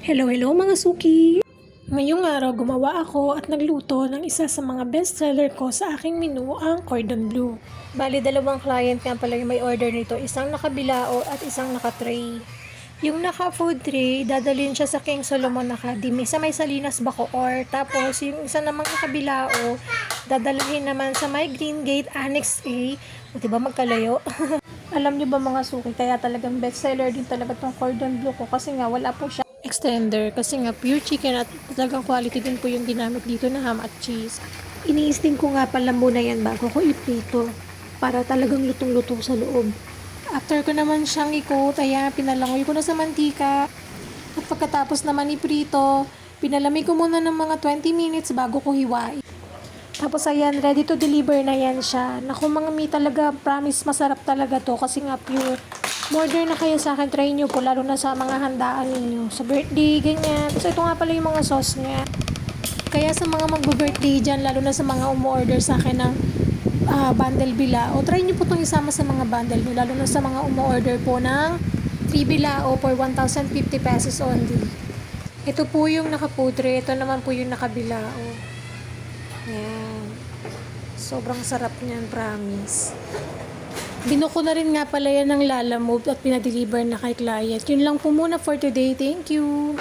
Hello mga suki! Ngayong araw gumawa ako at nagluto ng isa sa mga bestseller ko sa aking menu, ang cordon bleu. Bali, dalawang client nga pala yung may order nito, isang nakabilao at isang naka-tray. Yung naka-food tray, dadalhin siya sa King Solomon Academy sa may Salinas, Bacoor. Tapos yung isa namang nakabilao, dadalhin naman sa may Green Gate Annex A. O diba magkalayo? Alam niyo ba mga suki, kaya talagang bestseller din talaga tong cordon bleu ko kasi nga wala po siya extender kasi nga pure chicken at talagang quality din po yung ginamit dito na ham at cheese. Iniisting ko nga pala muna yan bago ko iprito para talagang lutong-luto sa loob. After ko naman siyang ikot, ayan, pinalangoy ko na sa mantika. At pagkatapos naman iprito, pinalamig ko muna ng mga 20 minutes bago ko hiwain. Tapos ayan, ready to deliver na yan siya. Naku mga mi, talaga, promise masarap talaga to kasi nga pure. Order na kayo sa akin, try nyo po, lalo na sa mga handaan ninyo. Sa birthday, ganyan. So ito nga pala yung mga sauce niya. Kaya sa mga mag-birthday dyan, lalo na sa mga umu-order sa akin ng bundle bilao, try nyo po itong isama sa mga bundle nyo, lalo na sa mga umu-order po ng 3 bilao for 1,050 pesos only. Ito po yung nakaputre, ito naman po yung nakabilao. Ayan. Sobrang sarap niyan, promise. Binuko na rin nga pala yan ng Lalamove at pinadeliver na kay client. Yun lang po muna for today. Thank you!